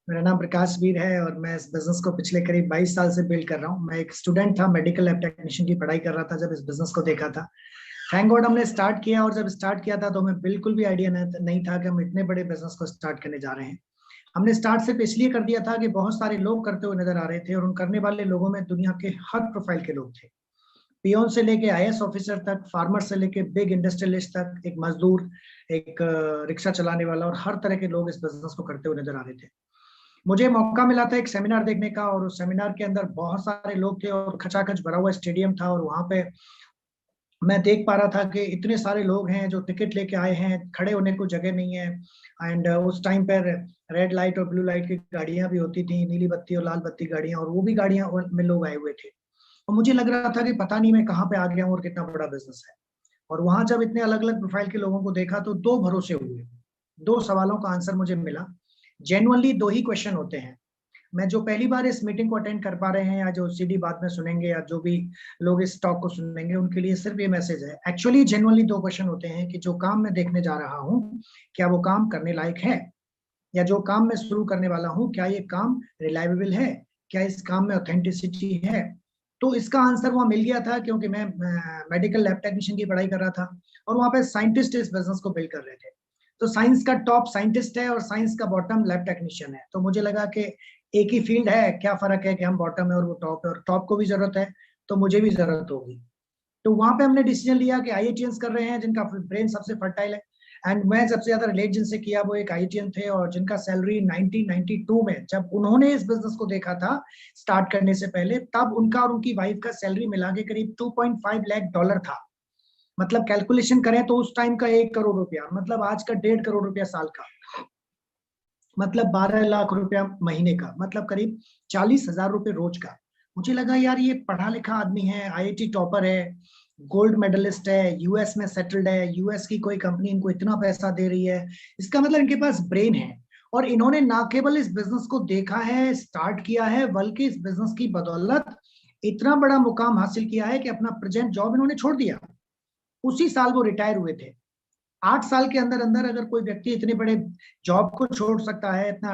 मेरा नाम प्रकाश वीर है और मैं इस बिजनेस को पिछले करीब 22 साल से बिल्ड कर रहा हूँ। मैं एक स्टूडेंट था, मेडिकल लैब टेक्नीशियन की पढ़ाई कर रहा था जब इस बिजनेस को देखा था। थैंक गॉड हमने स्टार्ट किया, और जब स्टार्ट किया था तो हमें बिल्कुल भी आइडिया नहीं था कि हम इतने बड़े बिजनेस को स्टार्ट करने जा रहे हैं। हमने स्टार्ट सिर्फ इसलिए कर दिया था कि बहुत सारे लोग करते हुए नजर आ रहे थे, और उन करने वाले लोगों में दुनिया के हर प्रोफाइल के लोग थे। पियोन से लेके आईएएस ऑफिसर तक, फार्मर से लेके बिग इंडस्ट्रियलिस्ट तक, एक मजदूर, एक रिक्शा चलाने वाला, और हर तरह के लोग इस बिजनेस को करते हुए नजर आ रहे थे। मुझे मौका मिला था एक सेमिनार देखने का, और उस सेमिनार के अंदर बहुत सारे लोग थे और खचाखच भरा हुआ स्टेडियम था, और वहां पे मैं देख पा रहा था कि इतने सारे लोग हैं जो टिकट लेके आए हैं, खड़े होने को जगह नहीं है। एंड उस टाइम पर रेड लाइट और ब्लू लाइट की गाड़ियां भी होती थी, नीली बत्ती और लाल बत्ती गाड़ियां, और वो भी गाड़ियां में लोग आए हुए थे। और मुझे लग रहा था कि पता नहीं मैं कहाँ पे आ गया हूँ और कितना बड़ा बिजनेस है। और वहां जब इतने अलग अलग प्रोफाइल के लोगों को देखा तो दो भरोसे हुए, दो सवालों का आंसर मुझे मिला। जेनुअनली दो ही क्वेश्चन होते हैं। मैं जो पहली बार इस मीटिंग को अटेंड कर पा रहे हैं, या जो सीडी बाद में सुनेंगे, या जो भी लोग इस टॉक को सुनेंगे, उनके लिए सिर्फ ये मैसेज है। एक्चुअली जेनुअनली दो क्वेश्चन होते हैं कि जो काम मैं देखने जा रहा हूँ, क्या वो काम करने लायक है? या जो काम मैं शुरू करने वाला हूँ, क्या ये काम रिलायबल है? क्या इस काम में ऑथेंटिसिटी है? तो इसका आंसर वहां मिल गया था, क्योंकि मैं मेडिकल लैब टेक्नीशियन की पढ़ाई कर रहा था, और वहां पे साइंटिस्ट इस बिजनेस को बिल्ड कर रहे थे। तो साइंस का टॉप साइंटिस्ट है और साइंस का बॉटम लैब टेक्नीशियन है। तो मुझे लगा कि एक ही फील्ड है, क्या फर्क है कि हम बॉटम है और वो टॉप है, और टॉप को भी जरूरत है तो मुझे भी जरूरत होगी। तो वहां पे हमने डिसीजन लिया कि आईआईटीएंस कर रहे हैं जिनका ब्रेन सबसे फर्टाइल है। एंड मैं सबसे ज्यादा रिलेट जिनसे किया वो एक आईआईटीएन थे, और जिनका सैलरी 1992 में, जब उन्होंने इस बिजनेस को देखा था स्टार्ट करने से पहले, तब उनका और उनकी वाइफ का सैलरी मिला के करीब 2.5 लाख डॉलर था। मतलब कैलकुलेशन करें तो उस टाइम का 1 करोड़ रुपया, मतलब आज का 1.5 करोड़ रुपया साल का, मतलब 12 लाख रुपया महीने का, मतलब करीब 40,000 रुपये रोज का। मुझे लगा यार ये पढ़ा लिखा आदमी है, आईआईटी टॉपर है, गोल्ड मेडलिस्ट है, यूएस में सेटल्ड है, यूएस की कोई कंपनी इनको इतना पैसा दे रही है, इसका मतलब इनके पास ब्रेन है। और इन्होंने ना केवल इस बिजनेस को देखा है, स्टार्ट किया है, बल्कि इस बिजनेस की बदौलत इतना बड़ा मुकाम हासिल किया है कि अपना प्रेजेंट जॉब इन्होंने छोड़ दिया। उसी साल वो रिटायर हुए थे। 8 साल के अंदर अंदर अगर कोई व्यक्ति इतने बड़े जॉब को छोड़ सकता है, इतना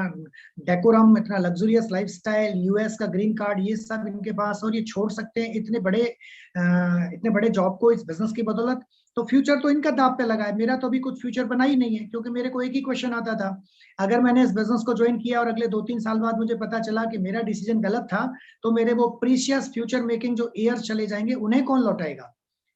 डेकोरम, इतना लग्जरियस लाइफस्टाइल, यूएस का ग्रीन कार्ड, ये सब इनके पास, और ये छोड़ सकते हैं इतने बड़े जॉब को इस बिजनेस की बदौलत, तो फ्यूचर तो इनका दांव पे लगा है। मेरा तो अभी कुछ फ्यूचर बना ही नहीं है, क्योंकि मेरे को एक ही क्वेश्चन आता था। अगर मैंने इस बिजनेस को ज्वाइन किया और अगले 2-3 साल बाद मुझे पता चला कि मेरा डिसीजन गलत था, तो मेरे वो प्रीशियस फ्यूचर मेकिंग जो ईयर्स चले जाएंगे उन्हें कौन लौटाएगा?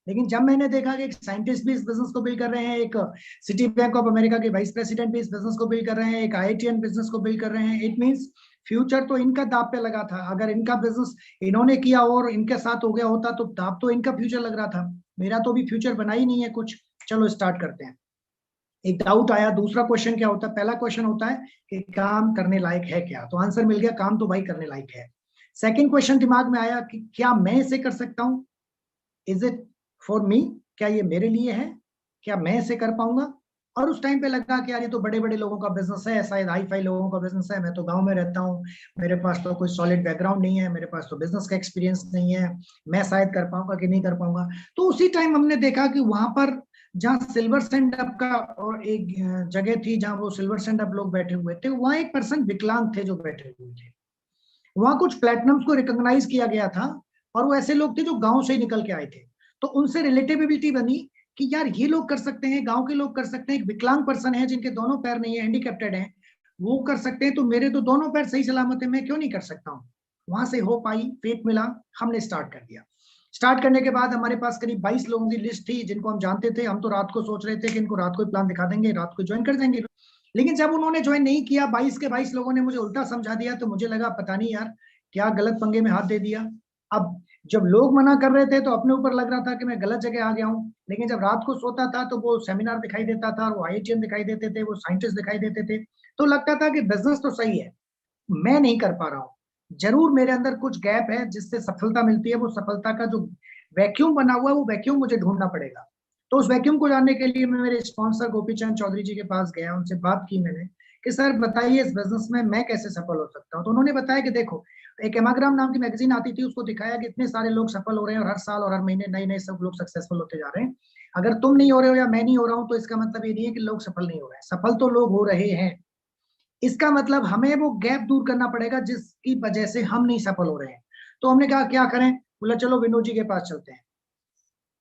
लेकिन जब मैंने देखा कि एक साइंटिस्ट भी इस बिजनेस को बिल्ड कर रहे हैं, एक सिटी बैंक ऑफ अमेरिका के वाइस प्रेसिडेंट भी इस बिजनेस को बिल्ड कर रहे हैं, एक आईआईटीएन बिजनेस को बिल्ड कर रहे हैं, इट मींस फ्यूचर तो इनका दाव पे लगा था। अगर इनका बिजनेस इन्होंने किया और इनके साथ हो गया होता तो दाव तो इनका फ्यूचर लग रहा था। मेरा तो अभी फ्यूचर बना ही नहीं है कुछ। चलो स्टार्ट करते हैं। एक डाउट आया, दूसरा क्वेश्चन क्या होता है? पहला क्वेश्चन होता है कि काम करने लायक है क्या? तो आंसर मिल गया, काम तो भाई करने लायक है। सेकंड क्वेश्चन दिमाग में आया कि क्या मैं इसे कर सकता हूँ? Is it for me? क्या ये मेरे लिए है? क्या मैं इसे कर पाऊंगा? और उस टाइम पे लगा कि यार ये तो बड़े बड़े लोगों का बिजनेस है, शायद हाई फाई लोगों का बिजनेस है, मैं तो गांव में रहता हूँ, मेरे पास तो कोई सॉलिड बैकग्राउंड नहीं है, मेरे पास तो बिजनेस का एक्सपीरियंस नहीं है, मैं शायद कर पाऊंगा कि नहीं कर पाऊंगा। तो उसी टाइम हमने देखा कि वहां पर जहाँ सिल्वर स्टैंड अप का और एक जगह थी जहाँ वो सिल्वर स्टैंड अप लोग बैठे हुए थे, वहां एक पर्सन विकलांग थे जो बैठे हुए थे। वहां कुछ प्लेटिनम्स को रिकॉग्नाइज किया गया था, और वो ऐसे लोग थे जो गांव से ही निकल के आए थे। तो उनसे रिलेटेबिलिटी बनी कि यार ये लोग कर सकते हैं, गांव के लोग कर सकते हैं, एक विकलांग पर्सन है जिनके दोनों पैर नहीं है, हैंडीकैप्टेड है, वो कर सकते हैं, तो मेरे तो दोनों पैर सही सलामत है, मैं क्यों नहीं कर सकता हूँ? वहां से होप आई, फेट मिला, हमने स्टार्ट कर दिया। स्टार्ट करने के बाद हमारे पास करीब 22 लोगों की लिस्ट थी जिनको हम जानते थे। हम तो रात को सोच रहे थे कि इनको रात को प्लान दिखा देंगे, रात को ज्वाइन कर देंगे। लेकिन जब उन्होंने ज्वाइन नहीं किया, 22 के 22 लोगों ने मुझे उल्टा समझा दिया, तो मुझे लगा पता नहीं यार क्या गलत पंगे में हाथ दे दिया। अब जब लोग मना कर रहे थे तो अपने ऊपर लग रहा था कि मैं गलत जगह आ गया हूँ, लेकिन जब रात को सोता था तो वो सेमिनार दिखाई देता था, वो आईआईटीएन दिखाई देते थे, वो साइंटिस्ट दिखाई देते थे, तो लगता था कि बिजनेस तो सही है, मैं नहीं कर पा रहा हूँ। जरूर मेरे अंदर कुछ गैप है जिससे सफलता मिलती है, वो सफलता का जो वैक्यूम बना हुआ है वो वैक्यूम मुझे ढूंढना पड़ेगा। तो उस वैक्यूम को जानने के लिए मैं मेरे स्पॉन्सर गोपीचंद चौधरी जी के पास गया, उनसे बात की मैंने कि सर बताइए इस बिजनेस में मैं कैसे सफल हो सकता हूँ। तो उन्होंने बताया कि देखो, एक एमाग्राम नाम की मैगजीन आती थी, उसको दिखाया कि इतने सारे लोग सफल हो रहे हैं और हर साल और हर महीने नए नए सब लोग सक्सेसफुल होते जा रहे हैं। अगर तुम नहीं हो रहे हो या मैं नहीं हो रहा हूँ तो इसका मतलब ये नहीं है कि लोग सफल नहीं हो रहे हैं, सफल तो लोग हो रहे हैं। इसका मतलब हमें वो गैप दूर करना पड़ेगा जिसकी वजह से हम नहीं सफल हो रहे हैं। तो हमने कहा क्या करें, बोला चलो विनोद जी के पास चलते हैं।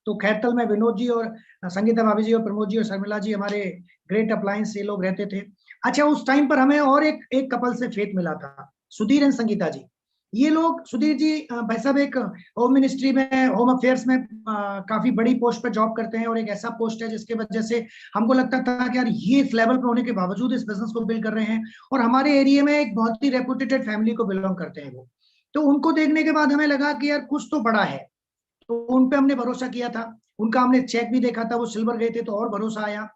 तो खैरतल में विनोद जी और संगीता भाभी जी और प्रमोद जी और शर्मिला जी हमारे ग्रेट अप्लायंस ये लोग रहते थे। अच्छा, उस टाइम पर हमें और एक कपल से फेथ मिला था, सुधीर एंड संगीता जी। ये लोग, सुधीर जी भाई साहब एक होम मिनिस्ट्री में, होम अफेयर्स में काफी बड़ी पोस्ट पर जॉब करते हैं, और एक ऐसा पोस्ट है जिसके वजह से हमको लगता था कि यार ये इस लेवल पर होने के बावजूद इस बिजनेस को बिल्ड कर रहे हैं, और हमारे एरिया में एक बहुत ही रेपुटेटेड फैमिली को बिलोंग करते हैं वो। तो उनको देखने के बाद हमें लगा कि यार कुछ तो बड़ा है, तो उन पे हमने भरोसा किया था। उनका हमने चेक भी देखा था, वो सिल्वर गए थे, तो और भरोसा आया।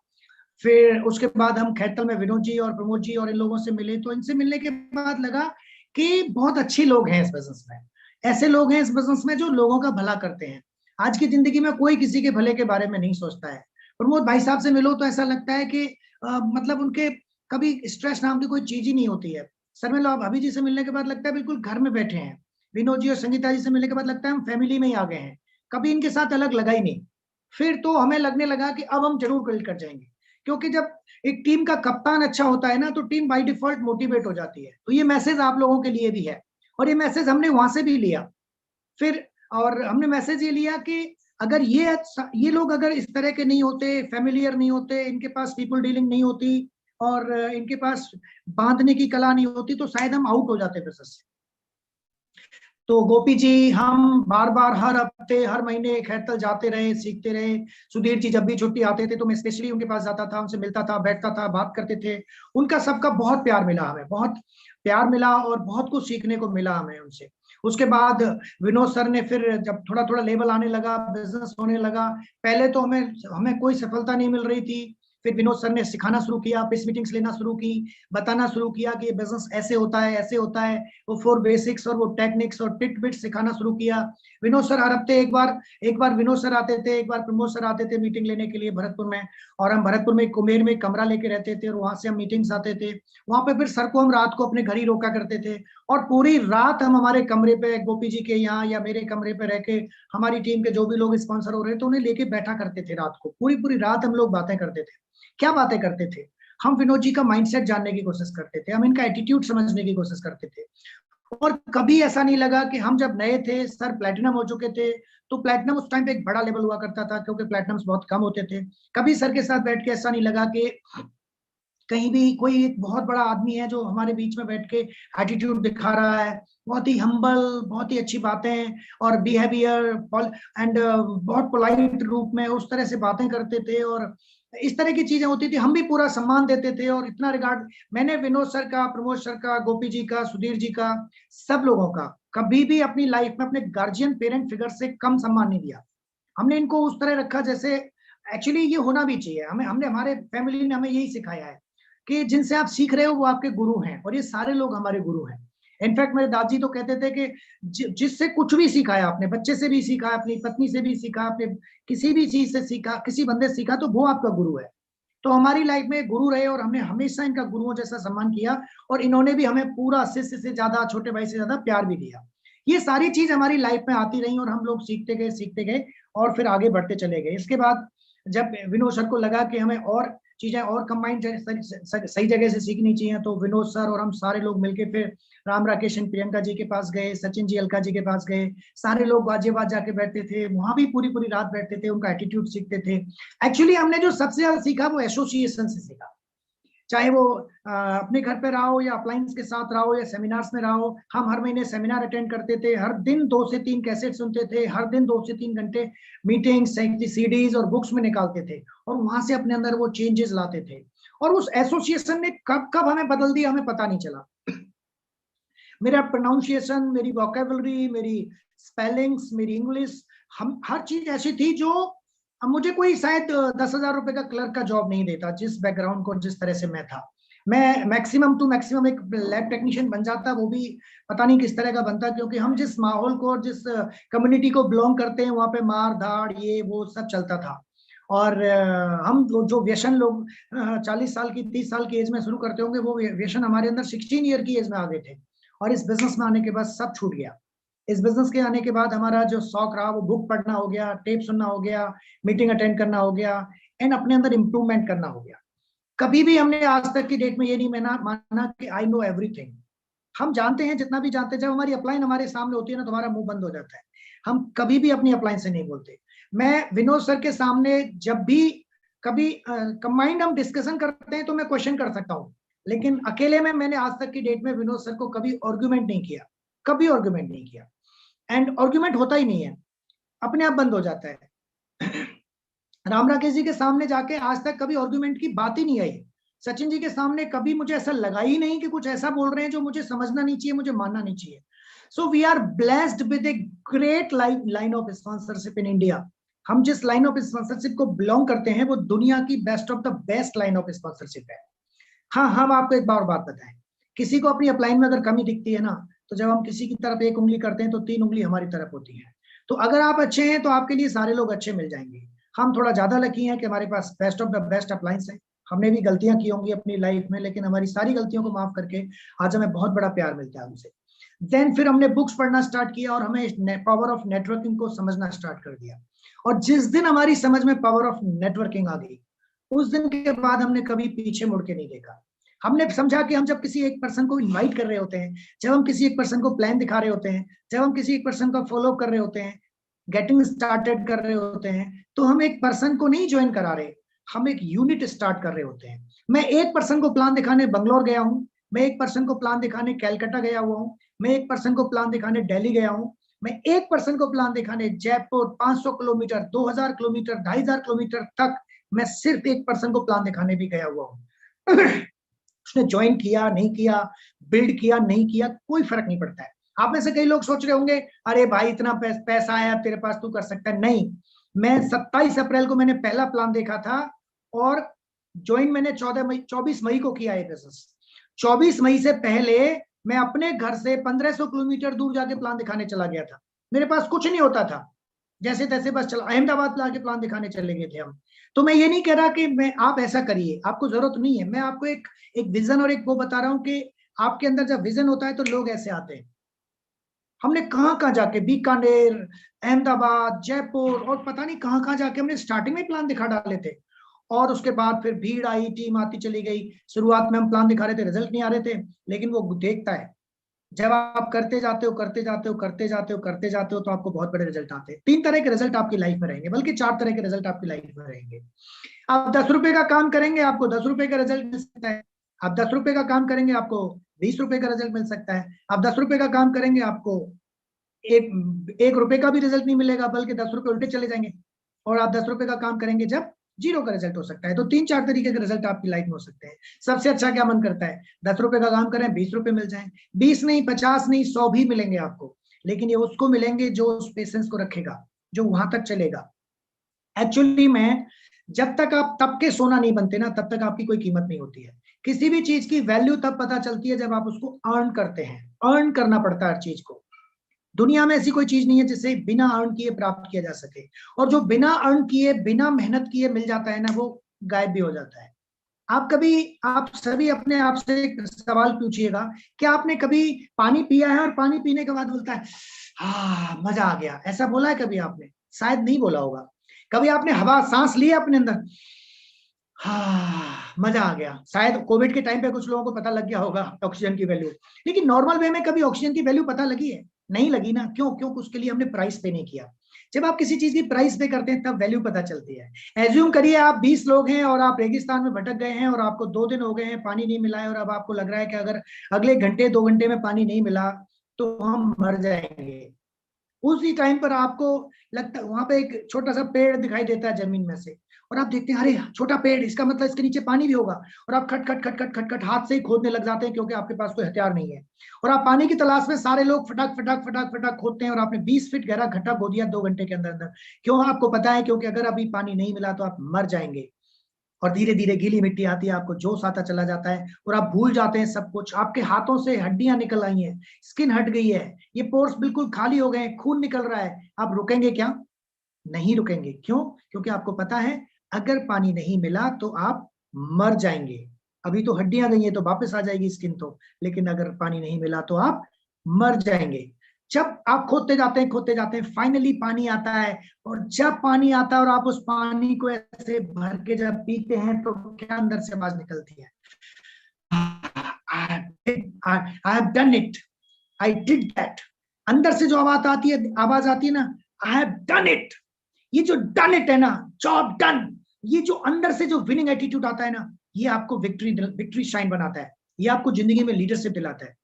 फिर उसके बाद हम खैरतल में विनोद जी और प्रमोद जी और इन लोगों से मिले, तो इनसे मिलने के बाद लगा कि बहुत अच्छे लोग हैं इस बिजनेस में, ऐसे लोग हैं इस बिजनेस में जो लोगों का भला करते हैं। आज की जिंदगी में कोई किसी के भले के बारे में नहीं सोचता है। प्रमोद भाई साहब से मिलो तो ऐसा लगता है कि मतलब उनके कभी स्ट्रेस नाम की कोई चीज ही नहीं होती है। सर में भाभी जी से मिलने के बाद लगता है बिल्कुल घर में बैठे हैं। विनोद जी और संगीता जी से मिलने के बाद लगता है हम फैमिली में ही आ गए हैं, कभी इनके साथ अलग लगा ही नहीं। फिर तो हमें लगने लगा कि अब हम जरूर कल कर जाएंगे, क्योंकि जब एक टीम का कप्तान अच्छा होता है ना, तो टीम बाय डिफॉल्ट मोटिवेट हो जाती है। तो ये मैसेज आप लोगों के लिए भी है, और ये मैसेज हमने वहां से भी लिया। फिर और हमने मैसेज ये लिया कि अगर ये लोग अगर इस तरह के नहीं होते, फेमिलियर नहीं होते, इनके पास पीपल डीलिंग नहीं होती, और इनके पास बांधने की कला नहीं होती, तो शायद हम आउट हो जाते बिजनेस से। तो गोपी जी हम बार बार हर हफ्ते हर महीने खैरतल जाते रहे, सीखते रहे। सुधीर जी जब भी छुट्टी आते थे तो मैं स्पेशली उनके पास जाता था, उनसे मिलता था, बैठता था, बात करते थे। उनका सबका बहुत प्यार मिला, हमें बहुत प्यार मिला और बहुत कुछ सीखने को मिला हमें उनसे। उसके बाद विनोद सर ने फिर जब थोड़ा थोड़ा लेवल आने लगा, बिजनेस होने लगा, पहले तो हमें हमें कोई सफलता नहीं मिल रही थी। फिर विनोद सर ने सिखाना शुरू किया, प्रेस मीटिंग्स लेना शुरू की, बताना शुरू किया कि ये बिजनेस ऐसे होता है, ऐसे होता है। वो फोर बेसिक्स और वो टेक्निक्स और टिट बिट सिखाना शुरू किया। विनोद सर हर हफ्ते एक बार विनोद सर आते थे, एक बार प्रमोद सर आते थे मीटिंग लेने के लिए भरतपुर में। और हम भरतपुर में कुमेर में एक कमरा लेके रहते थे, और वहां से हम मीटिंग्स आते थे। वहां पे फिर सर को हम रात को अपने घर ही रोका करते थे, और पूरी रात हम हमारे कमरे पे गोपी जी के यहाँ या मेरे कमरे पे रह के हमारी टीम के जो भी लोग स्पॉन्सर हो रहे थे उन्हें लेके बैठा करते थे। रात को पूरी पूरी रात हम लोग बातें करते थे। क्या बातें करते थे, हम विनोद जी का माइंडसेट जानने की कोशिश करते थे, हम इनका एटीट्यूड समझने की कोशिश करते थे। और कभी ऐसा नहीं लगा कि हम जब नए थे, सर प्लेटिनम हो चुके थे, तो प्लेटिनम उस टाइम पे एक बड़ा लेवल हुआ करता था क्योंकि प्लेटिनम्स बहुत कम होते थे। कभी सर के साथ बैठ के ऐसा नहीं लगा कि कहीं भी कोई एक बहुत बड़ा आदमी है जो हमारे बीच में बैठ के एटीट्यूड दिखा रहा है। बहुत ही हम्बल, बहुत ही अच्छी बातें और बिहेवियर एंड बहुत पोलाइट रूप में उस तरह से बातें करते थे, और इस तरह की चीजें होती थी। हम भी पूरा सम्मान देते थे और इतना रिगार्ड। मैंने विनोद सर का, प्रमोद सर का, गोपी जी का, सुधीर जी का, सब लोगों का कभी भी अपनी लाइफ में अपने गार्जियन पेरेंट फिगर से कम सम्मान नहीं दिया। हमने इनको उस तरह रखा जैसे एक्चुअली ये होना भी चाहिए। हमें हमने हमारे फैमिली ने हमें यही सिखाया है कि जिनसे आप सीख रहे हो वो आपके गुरु हैं, और ये सारे लोग हमारे गुरु हैं। इनफैक्ट मेरे दादाजी तो कहते थे कि जिससे कुछ भी सीखा है आपने, बच्चे से भी सीखा, अपनी पत्नी से भी सीखा, आपने किसी भी चीज से सीखा, किसी बंदे से सीखा, तो वो आपका गुरु है। तो हमारी लाइफ में गुरु रहे और हमने हमेशा इनका गुरुओं जैसा सम्मान किया, और इन्होंने भी हमें पूरा शिष्य से ज्यादा, छोटे भाई से ज्यादा प्यार भी दिया। ये सारी चीज हमारी लाइफ में आती रही और हम लोग सीखते गए और फिर आगे बढ़ते चले गए। इसके बाद जब विनोद सर को लगा कि हमें और चीजें और कंबाइन सही जगह से सीखनी चाहिए, तो विनोद सर और हम सारे लोग मिलके फिर राम राकेश प्रियंका जी के पास गए, सचिन जी अलका जी के पास गए। सारे लोग गाजियाबाद जाके बैठते थे, वहां भी पूरी पूरी रात बैठते थे, उनका एटीट्यूड सीखते थे। एक्चुअली हमने जो सबसे ज्यादा सीखा वो एसोसिएशन से सीखा। चाहे वो अपने घर पे रहा हो या अप्लायंस के साथ रहा हो या सेमिनार्स में रहा हो। हम हर महीने सेमिनार अटेंड करते थे, हर दिन 2 से 3 कैसेट सुनते थे, हर दिन 2 से 3 घंटे मीटिंग सीडीज और बुक्स में निकालते थे, और वहां से अपने अंदर वो चेंजेस लाते थे। और उस एसोसिएशन ने कब कब हमें बदल दिया हमें पता नहीं चला। मेरा प्रोनाउंसिएशन, मेरी वोकेबलरी, मेरी स्पेलिंग्स, मेरी इंग्लिश, हम हर चीज ऐसी थी जो मुझे कोई शायद 10,000 रुपए का क्लर्क का जॉब नहीं देता, जिस बैकग्राउंड को जिस तरह से मैं था। मैं मैक्सिमम टू मैक्सिमम एक लैब टेक्नीशियन बन जाता, वो भी पता नहीं किस तरह का बनता, क्योंकि हम जिस माहौल को और जिस कम्युनिटी को बिलोंग करते हैं वहां पे मार धाड़ ये वो सब चलता था। और हम जो व्यसन लोग 40 साल की 30 साल की एज में शुरू करते होंगे, वो व्यसन हमारे अंदर 16 ईयर की एज में आ गए थे। और इस बिजनेस में आने के बाद सब छूट गया। इस बिजनेस के आने के बाद हमारा जो शौक रहा वो बुक पढ़ना हो गया, टेप सुनना हो गया, मीटिंग अटेंड करना हो गया, एंड अपने अंदर इंप्रूवमेंट करना हो गया। कभी भी हमने आज तक की डेट में ये नहीं माना कि आई नो एवरीथिंग। हम जानते हैं जितना भी जानते हैं, जब हमारी अपलाइन हमारे सामने होती है ना, तुम्हारा मुंह बंद हो जाता है। हम कभी भी अपनी अपलाइन से नहीं बोलते। मैं विनोद सर के सामने जब भी कभी कंबाइंड हम डिस्कशन करते हैं तो मैं क्वेश्चन कर सकता हूँ, लेकिन अकेले में मैंने आज तक की डेट में विनोद सर को कभी आर्गुमेंट नहीं किया, कभी आर्गुमेंट नहीं किया। एंड आर्गुमेंट होता ही नहीं है, अपने आप बंद हो जाता है। राम राकेश जी के सामने जाके आज तक कभी आर्गुमेंट की बात ही नहीं आई। सचिन जी के सामने कभी मुझे ऐसा लगा ही नहीं कि कुछ ऐसा बोल रहे हैं जो मुझे समझना नहीं चाहिए, मुझे मानना नहीं चाहिए। So we are blessed with a great line of sponsorship in India. हम जिस लाइन ऑफ स्पॉन्सरशिप को बिलोंग करते हैं वो दुनिया की best of the best line of sponsorship है। हाँ, हम आपको एक बार बात बताएं, किसी को अपनी अपलाइन में अगर कमी दिखती है ना, तो जब हम किसी की तरफ एक उंगली करते हैं तो 3 उंगली हमारी तरफ होती है। तो अगर आप अच्छे हैं तो आपके लिए सारे लोग अच्छे मिल जाएंगे। हम थोड़ा ज्यादा लकी हैं कि हमारे पास best of the best appliance है। हमने भी गलतियां की होंगी अपनी लाइफ में, लेकिन हमारी सारी गलतियों को माफ करके आज हमें बहुत बड़ा प्यार मिलता है उनसे। देन फिर हमने बुक्स पढ़ना स्टार्ट किया और हमें पावर ऑफ नेटवर्किंग को समझना स्टार्ट कर दिया। और जिस दिन हमारी समझ में पावर ऑफ नेटवर्किंग आ गई, उस दिन के बाद हमने कभी पीछे मुड़ के नहीं देखा। हमने समझा कि हम जब किसी एक पर्सन को इनवाइट कर रहे होते हैं, जब हम किसी एक पर्सन को प्लान दिखा रहे होते हैं, जब हम किसी एक पर्सन को फॉलो कर रहे होते हैं, गेटिंग स्टार्टेड कर रहे होते हैं, तो हम एक पर्सन को नहीं ज्वाइन करा रहे, हम एक यूनिट स्टार्ट कर रहे होते हैं। मैं एक पर्सन को प्लान दिखाने बंगलोर गया हूं, मैं एक पर्सन को प्लान दिखाने कैलकाटा गया हुआ हूं, मैं एक पर्सन को प्लान दिखाने दिल्ली गया हूं, मैं एक पर्सन को प्लान दिखाने जयपुर 500 किलोमीटर, 2000 किलोमीटर, 2500 किलोमीटर तक मैं सिर्फ एक पर्सन को प्लान दिखाने भी गया हुआ हूं। उसने ज्वाइन किया नहीं किया, बिल्ड किया नहीं किया, कोई फर्क नहीं पड़ता है। आप में से कई लोग सोच रहे होंगे अरे भाई इतना पैसा आया तेरे पास, तू कर सकता है। नहीं, मैं 27 अप्रैल को मैंने पहला प्लान देखा था और ज्वाइन मैंने 24 मई को किया है बिजनेस। 24 मई से पहले मैं अपने घर से 1500 किलोमीटर दूर जाके प्लान दिखाने चला गया था। मेरे पास कुछ नहीं होता था, जैसे तैसे बस चला, अहमदाबाद लाके प्लान दिखाने चले गए थे हम। तो मैं ये नहीं कह रहा कि मैं आप ऐसा करिए, आपको जरूरत नहीं है। मैं आपको एक विजन और एक वो बता रहा हूँ कि आपके अंदर जब विजन होता है तो लोग ऐसे आते हैं। हमने कहाँ कहाँ जाके बीकानेर, अहमदाबाद, जयपुर और पता नहीं कहाँ कहाँ जाके हमने स्टार्टिंग में प्लान दिखा डाले थे। और उसके बाद फिर भीड़ आई, टीम आती चली गई। शुरुआत में हम प्लान दिखा रहे थे, रिजल्ट नहीं आ रहे थे, लेकिन वो देखता है जब आप करते जाते हो करते जाते हो करते जाते हो करते जाते हो तो आपको बहुत बड़े रिजल्ट आते हैं। 3 तरह के रिजल्ट आपकी लाइफ में रहेंगे, बल्कि 4 तरह के रिजल्ट आपकी लाइफ में रहेंगे। आप 10 रुपए का काम करेंगे, आपको 10 रुपए का रिजल्ट मिल सकता है। आप 10 रुपए का काम करेंगे, आपको 20 रुपए का रिजल्ट मिल सकता है। आप 10 रुपए का काम करेंगे, आपको एक रुपए का भी रिजल्ट नहीं मिलेगा, बल्कि 10 रुपए उल्टे चले जाएंगे। और आप 10 रुपए का काम करेंगे जब 0 का रिजल्ट हो सकता है। तो 3-4 तरीके के रिजल्ट आपकी लाइफ में हो सकते हैं। सबसे अच्छा क्या मन करता है, 10 रुपए का काम करें, 20 रुपए मिल जाए। 20 नहीं, 50 नहीं, 100 भी मिलेंगे आपको, लेकिन ये उसको मिलेंगे जो उस पेशेंस को रखेगा, जो वहां तक चलेगा। एक्चुअली में जब तक आप तब के सोना नहीं बनते ना, तब तक आपकी कोई कीमत नहीं होती है। किसी भी चीज की वैल्यू तब पता चलती है जब आप उसको अर्न करते हैं। अर्न करना पड़ता है हर चीज को। दुनिया में ऐसी कोई चीज नहीं है जिसे बिना अर्न किए प्राप्त किया जा सके। और जो बिना अर्न किए, बिना मेहनत किए मिल जाता है ना, वो गायब भी हो जाता है। आप सभी अपने आप से एक सवाल पूछिएगा, क्या आपने कभी पानी पिया है और पानी पीने के बाद बोलता है हाँ मजा आ गया, ऐसा बोला है कभी आपने? शायद नहीं बोला होगा। कभी आपने हवा सांस ली अपने अंदर, हाँ मजा आ गया? शायद कोविड के टाइम पे कुछ लोगों को पता लग गया होगा ऑक्सीजन की वैल्यू, लेकिन नॉर्मल वे में कभी ऑक्सीजन की वैल्यू पता लगी है? नहीं लगी ना। क्यों? क्योंकि उसके लिए हमने प्राइस पे नहीं किया। जब आप किसी चीज की प्राइस पे करते हैं तब वैल्यू पता चलती है। एज्यूम करिए आप 20 लोग हैं और आप रेगिस्तान में भटक गए हैं और आपको 2 दिन हो गए हैं, पानी नहीं मिला है, और अब आपको लग रहा है कि अगर अगले घंटे 2 घंटे में पानी नहीं मिला तो हम मर जाएंगे। उसी टाइम पर आपको लगता है वहां पे एक छोटा सा पेड़ दिखाई देता है जमीन में से, और आप देखते हैं अरे छोटा पेड़, इसका मतलब इसके नीचे पानी भी होगा। और आप खट खट खट खट खट खट हाथ से ही खोदने लग जाते हैं, क्योंकि आपके पास कोई हथियार नहीं है। और आप पानी की तलाश में, सारे लोग फटाक फटाक फटाक फटाक खोदते हैं, और आपने 20 फीट गहरा गड्ढा खोद दिया 2 घंटे के अंदर अंदर। क्यों? आपको पता है क्योंकि अगर अभी पानी नहीं मिला तो आप मर जाएंगे। और धीरे धीरे गीली मिट्टी आती है, आपको जोश आता चला जाता है और आप भूल जाते हैं सब कुछ। आपके हाथों से हड्डियां निकल आई हैं, स्किन हट गई है, ये पोर्स बिल्कुल खाली हो गए, खून निकल रहा है। आप रुकेंगे क्या? नहीं रुकेंगे। क्यों? क्योंकि आपको पता है अगर पानी नहीं मिला तो आप मर जाएंगे। अभी तो हड्डियां गई हैं तो वापस आ जाएगी स्किन तो, लेकिन अगर पानी नहीं मिला तो आप मर जाएंगे। जब आप खोदते जाते हैं फाइनली पानी आता है, और जब पानी आता है और आप उस पानी को ऐसे भर के जब पीते हैं तो क्या अंदर से आवाज निकलती है, I have done it, I did that. अंदर से जो आवाज आती है ना, आई हैव डन इट। ये जो डन इट है ना, जॉब डन, ये जो अंदर से जो विनिंग एटीट्यूड आता है ना, ये आपको विक्ट्री शाइन बनाता है, ये आपको जिंदगी में लीडरशिप दिलाता है।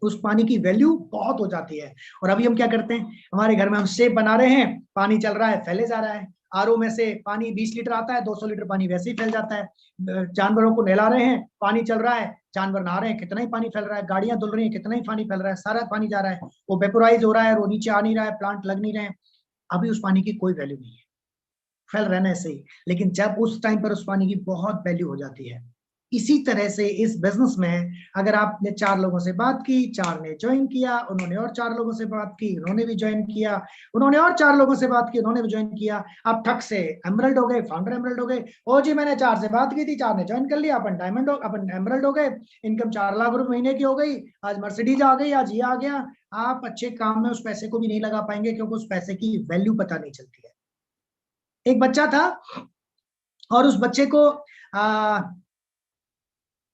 उस पानी की वैल्यू बहुत हो जाती है। और अभी हम क्या करते हैं, हमारे घर में हम सेब बना रहे हैं, पानी चल रहा है, फैले जा रहा है, आरओ में से पानी 20 लीटर आता है, 200 लीटर पानी वैसे ही फैल जाता है। जानवरों को नहला रहे हैं, पानी चल रहा है, जानवर नहा रहे हैं, कितना ही पानी फैल रहा है, गाड़ियां धुल रही हैं, कितना ही पानी फैल रहा है, सारा पानी जा रहा है, वो वेपोराइज हो रहा है, वो नीचे आ नहीं रहा है, प्लांट लग नहीं रहे हैं। अभी उस पानी की कोई वैल्यू नहीं है, फैल रहना ऐसे ही। लेकिन जब उस टाइम पर उस पानी की बहुत वैल्यू हो जाती है। इसी तरह से इस बिजनेस में अगर आपने 4 लोगों से बात की, 4 ने ज्वाइन किया, उन्होंने और 4 लोगों से बात की, उन्होंने भी ज्वाइन किया, उन्होंने और 4 लोगों से बात की, उन्होंने भी ज्वाइन किया, आप ठक से एमरल्ड हो गए, फाउंडर एमरल्ड हो गए। ओ जी मैंने 4 से बात की थी, 4 ने ज्वाइन कर लिया, अपन डायमंड हो, अपन एमरल्ड हो गए, इनकम 4 लाख रुपए महीने की हो गई, आज मर्सिडीज आ गई, आज ये आ गया। आप अच्छे काम में उस पैसे को भी नहीं लगा पाएंगे, क्योंकि उस पैसे की वैल्यू पता नहीं चलती है। एक बच्चा था और उस बच्चे को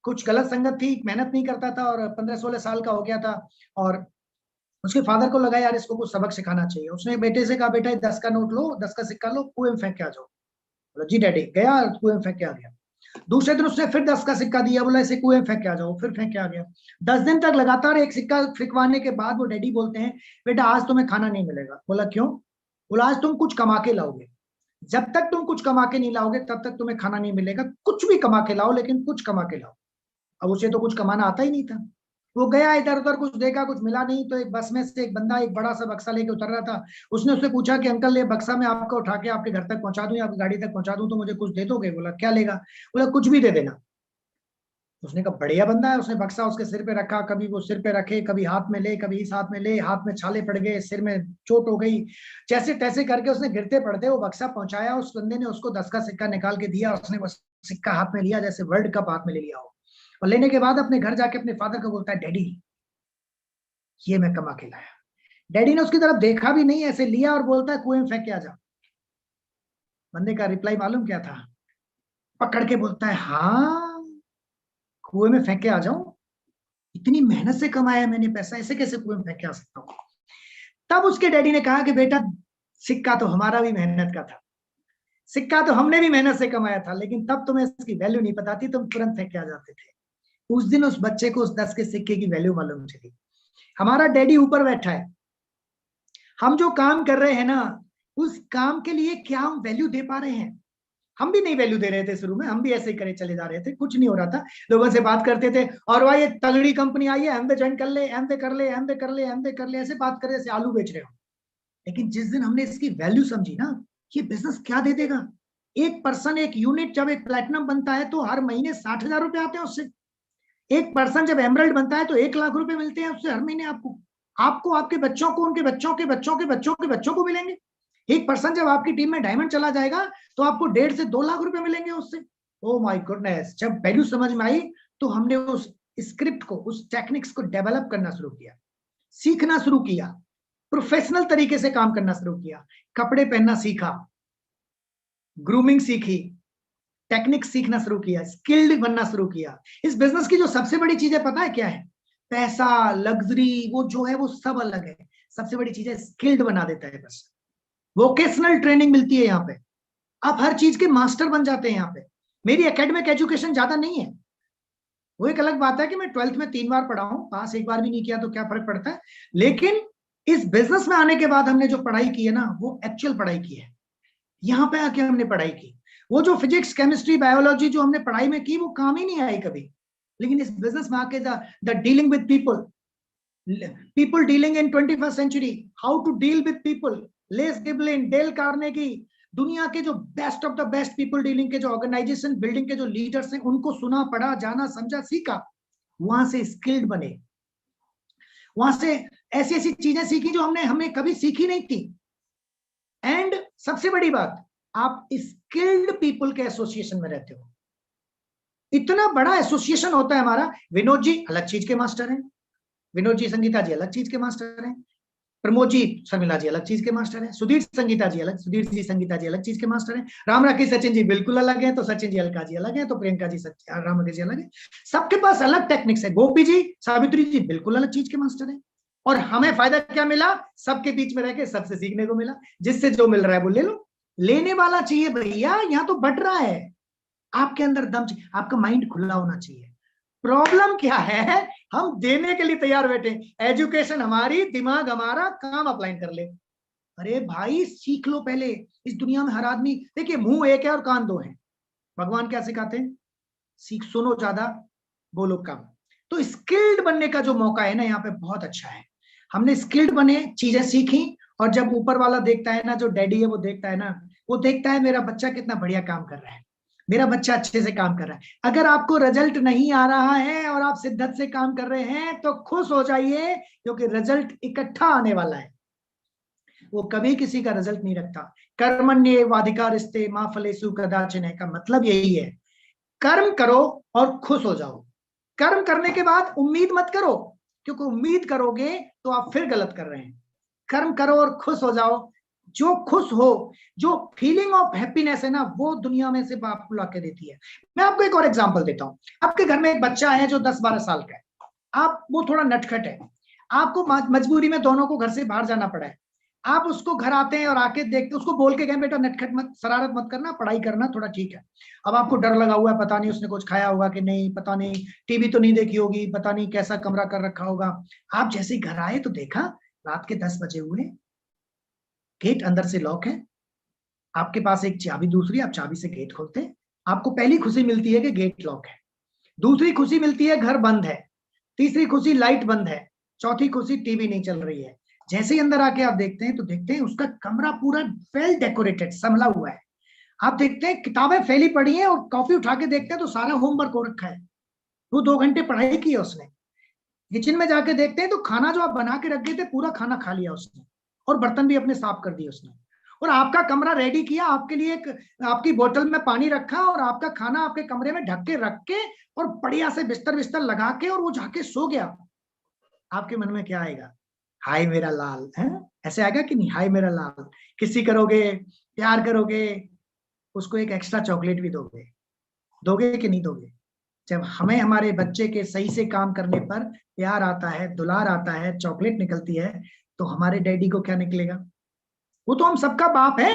कुछ गलत संगत थी, मेहनत नहीं करता था और 15-16 साल का हो गया था। और उसके फादर को लगा यार इसको कुछ सबक सिखाना चाहिए। उसने बेटे से कहा, बेटा 10 का नोट लो, 10 का सिक्का लो, कुएं में फेंक के आ जाओ। बोला जी डैडी। गया कुएं में फेंक के आ गया। दूसरे दिन उसने फिर 10 का सिक्का दिया, बोला इसे कुएं में फेंक के आ जाओ, फिर फेंक के आ गया। 10 दिन तक लगातार एक सिक्का फेंकवाने के बाद वो डैडी बोलते हैं, बेटा आज तुम्हें खाना नहीं मिलेगा। बोला क्यों? बोला आज तुम कुछ कमा के लाओगे, जब तक तुम कुछ कमा के नहीं लाओगे तब तक तुम्हें खाना नहीं मिलेगा, कुछ भी कमा के लाओ लेकिन कुछ कमा के लाओ। अब उसे तो कुछ कमाना आता ही नहीं था। वो गया इधर उधर, कुछ देखा, कुछ मिला नहीं, तो एक बस में से एक बंदा एक बड़ा सा बक्सा लेके उतर रहा था। उसने उससे पूछा कि अंकल ये बक्सा मैं आपको उठा के आपके घर तक पहुंचा दूं या आपकी गाड़ी तक पहुंचा दूं तो मुझे कुछ दे दोगे? बोला क्या लेगा? बोला कुछ भी दे देना। उसने कहा बढ़िया बंदा है। उसने बक्सा उसके सिर पे रखा, कभी वो सिर पे रखे, कभी हाथ में ले, कभी इस हाथ में ले, हाथ में छाले पड़ गए, सिर में चोट हो गई, जैसे तैसे करके उसने गिरते पड़ते वो बक्सा पहुंचाया। उस बंदे ने उसको 10 का सिक्का निकाल के दिया, उसने वो सिक्का हाथ में लिया जैसे वर्ल्ड कप हाथ में ले लिया हो। और लेने के बाद अपने घर जाके अपने फादर को बोलता है, डैडी ये मैं कमा के लाया। डैडी ने उसकी तरफ देखा भी नहीं, ऐसे लिया और बोलता है कुएं में फेंक के आ जा। बंदे का रिप्लाई मालूम क्या था? पकड़ के बोलता है, हाँ कुएं में फेंक के आ जाऊं? इतनी मेहनत से कमाया मैंने पैसा, ऐसे कैसे कुएं में फेंक के आ सकता हूँ? तब उसके डैडी ने कहा कि बेटा सिक्का तो हमारा भी मेहनत का था, सिक्का तो हमने भी मेहनत से कमाया था, लेकिन तब तुम्हें इसकी वैल्यू नहीं पता थी, तुम तुरंत फेंक के आ जाते थे। उस दिन उस बच्चे को उस 10 के सिक्के की वैल्यू मालूम चली। हमारा डैडी ऊपर बैठा है, हम जो काम कर रहे हैं ना, उस काम के लिए क्या हम वैल्यू दे पा रहे हैं? हम भी नहीं वैल्यू दे रहे थे शुरू में, हम भी ऐसे ही करे चले जा रहे थे, कुछ नहीं हो रहा था। लोगों से बात करते थे, और भाई ये तगड़ी कंपनी आई है, एमवे ज्वाइन कर ले, एमवे कर ले, एमवे कर ले, एमवे कर ले, ऐसे बात करे जैसे आलू बेच रहे हो। लेकिन जिस दिन हमने इसकी वैल्यू समझी ना, ये बिजनेस क्या दे देगा। एक पर्सन, एक यूनिट जब एक प्लेटिनम बनता है तो हर महीने 60,000 रुपए आते हैं उससे। एक पर्सन जब एमरल्ड बनता है तो 1 लाख रुपए मिलते हैं उससे हर महीने। आपको, आपको, आपके बच्चों को, उनके बच्चों के बच्चों के बच्चों के बच्चों को मिलेंगे। एक पर्सन जब आपकी टीम में डायमंड चला जाएगा तो आपको 1.5 से 2 लाख रुपए मिलेंगे उससे। Oh my goodness. जब वैल्यू समझ में आई तो हमने उस स्क्रिप्ट को, उस टेक्निक्स को डेवलप करना शुरू किया, सीखना शुरू किया, प्रोफेशनल तरीके से काम करना शुरू किया, कपड़े पहनना सीखा, ग्रूमिंग सीखी, टेक्निक सीखना शुरू किया, स्किल्ड बनना शुरू किया। इस बिजनेस की जो सबसे बड़ी चीजें पता है क्या है? पैसा, लग्जरी, वो जो है वो सब अलग है। सबसे बड़ी चीज है स्किल्ड बना देता है बस। वोकेशनल ट्रेनिंग मिलती है यहाँ पे, आप हर चीज के मास्टर बन जाते हैं यहाँ पे। मेरी एकेडमिक एजुकेशन ज्यादा नहीं है। वो एक अलग बात है कि मैं 12th में 3 बार पढ़ा हूं, पास एक बार भी नहीं किया तो क्या फर्क पड़ता है। लेकिन इस बिजनेस में आने के बाद हमने जो पढ़ाई की है ना, वो एक्चुअल पढ़ाई की है। यहाँ पे आके हमने पढ़ाई की, वो जो फिजिक्स, केमिस्ट्री, बायोलॉजी जो हमने पढ़ाई में की वो काम ही नहीं आई कभी। लेकिन इस बिजनेस में आके the dealing with people, people dealing in 21st century, how to deal with people, Les Giblin, Dale Carnegie, दुनिया के जो best of the best people dealing के जो ऑर्गेनाइजेशन बिल्डिंग के जो लीडर्स हैं, उनको सुना, पढ़ा, जाना, समझा, सीखा, वहां से स्किल्ड बने, वहां से ऐसी ऐसी चीजें सीखी जो हमने कभी सीखी नहीं थी। एंड सबसे बड़ी बात, आप स्किल्ड पीपल के एसोसिएशन में रहते हो। इतना बड़ा एसोसिएशन होता है हमारा। विनोद जी अलग चीज के मास्टर हैं, विनोद जी, संगीता जी अलग चीज के मास्टर हैं, प्रमोदजीत शर्मिला जी अलग चीज के मास्टर हैं, सुधीर संगीता जी अलग, सुधीर जी संगीता जी अलग चीज के मास्टर हैं, राम राकेश सचिन जी बिल्कुल अलग हैं, तो सचिन जी अलका जी अलग हैं, तो प्रियंका जी राम राकेश जी अलग है। सबके पास अलग टेक्निक्स है। गोपी जी सावित्री जी बिल्कुल अलग चीज के मास्टर हैं। और हमें फायदा क्या मिला? सबके बीच में रह के सबसे सीखने को मिला। जिससे जो मिल रहा है वो ले लो, लेने वाला चाहिए भैया, यहाँ तो बढ़ रहा है। आपके अंदर दम चाहिए, आपका माइंड खुला होना चाहिए। प्रॉब्लम क्या है? हम देने के लिए तैयार बैठे, एजुकेशन हमारी, दिमाग हमारा, काम अप्लाई कर ले। अरे भाई सीख लो पहले। इस दुनिया में हर आदमी, देखिए मुंह एक है और कान दो हैं। भगवान क्या सिखाते हैं? सीख, सुनो ज्यादा, बोलो कम। तो स्किल्ड बनने का जो मौका है ना यहाँ पे बहुत अच्छा है। हमने स्किल्ड बने, चीजें सीखी, और जब ऊपर वाला देखता है ना, जो डैडी है वो देखता है ना, वो देखता है मेरा बच्चा कितना बढ़िया काम कर रहा है, मेरा बच्चा अच्छे से काम कर रहा है। अगर आपको रिजल्ट नहीं आ रहा है और आप शिद्दत से काम कर रहे हैं तो खुश हो जाइए, क्योंकि रिजल्ट इकट्ठा आने वाला है। वो कभी किसी का रिजल्ट नहीं रखता। कर्मण्येवाधिकारस्ते मा फलेषु कदाचन का मतलब यही है, कर्म करो और खुश हो जाओ। कर्म करने के बाद उम्मीद मत करो, क्योंकि उम्मीद करोगे तो आप फिर गलत कर रहे हैं। कर्म करो और खुश हो जाओ। जो खुश हो, जो फीलिंग ऑफ हैप्पीनेस है ना, वो दुनिया में सिर्फ आपको ला के देती है। मैं आपको एक और एग्जांपल देता हूं। आपके घर में एक बच्चा है जो 10-12 साल का है, आप, वो थोड़ा नटखट है, आपको मजबूरी में दोनों को घर से बाहर जाना पड़ा है। आप उसको घर आते हैं और आके देखते, उसको बोल के गए बेटा नटखट मत, शरारत मत करना, पढ़ाई करना थोड़ा ठीक है। अब आपको डर लगा हुआ है, पता नहीं उसने कुछ खाया होगा कि नहीं, पता नहीं टीवी तो नहीं देखी होगी, पता नहीं कैसा कमरा कर रखा होगा। आप जैसे ही घर आए तो देखा रात के 10 बजे हुए, गेट अंदर से लॉक है, आपके पास एक चाबी दूसरी, आप चाबी से गेट खोलते हैं। आपको पहली खुशी मिलती है कि गेट लॉक है, दूसरी खुशी मिलती है घर बंद है, तीसरी खुशी लाइट बंद है, चौथी खुशी टीवी नहीं चल रही है। जैसे ही अंदर आके आप देखते हैं तो देखते हैं उसका कमरा पूरा वेल डेकोरेटेड, संभला हुआ है। आप देखते हैं किताबें फैली पड़ी हैं, और कॉफी उठा के देखते हैं तो सारा होमवर्क हो रखा है, वो 2 घंटे पढ़ाई की है उसने। किचन में जाके देखते हैं तो खाना जो आप बना के रख गए थे पूरा खाना खा लिया उसने, और बर्तन भी अपने साफ कर दिए उसने, और आपका कमरा रेडी किया, आपके लिए एक आपकी बोतल में पानी रखा, और आपका खाना आपके कमरे में ढक के रख के, और बढ़िया से बिस्तर बिस्तर लगा के, और वो जाके सो गया। आपके मन में क्या आएगा? हाय मेरा लाल है, ऐसे आएगा कि नहीं? हाय मेरा लाल। किसी करोगे, प्यार करोगे, उसको एक एक्स्ट्रा चॉकलेट भी दोगे, दोगे कि नहीं दोगे? जब हमें हमारे बच्चे के सही से काम करने पर प्यार आता है, दुलार आता है, चॉकलेट निकलती है, तो हमारे डैडी को क्या निकलेगा? वो तो हम सबका बाप है।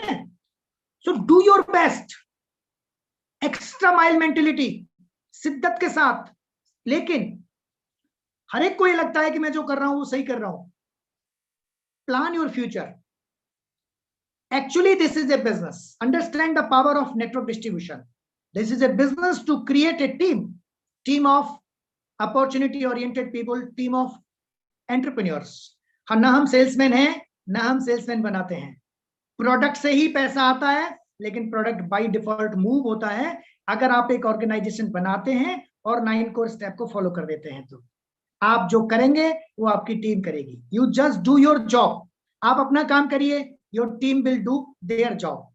So do your best, extra mile mentality, शिद्दत के साथ। लेकिन हर एक को ये लगता है कि मैं जो कर रहा हूं वो सही कर रहा हूं। Plan your future. Actually, this is a business. Understand the power of network distribution. This is a business to create a team of opportunity-oriented people, team of entrepreneurs. हाँ, ना हम सेल्समैन हैं, ना हम सेल्समैन बनाते हैं। प्रोडक्ट से ही पैसा आता है, लेकिन प्रोडक्ट बाय डिफॉल्ट मूव होता है अगर आप एक ऑर्गेनाइजेशन बनाते हैं और 9 कोर स्टेप को फॉलो कर देते हैं। तो आप जो करेंगे वो आपकी टीम करेगी। You just do your job. आप अपना काम करिए, your team will do their job,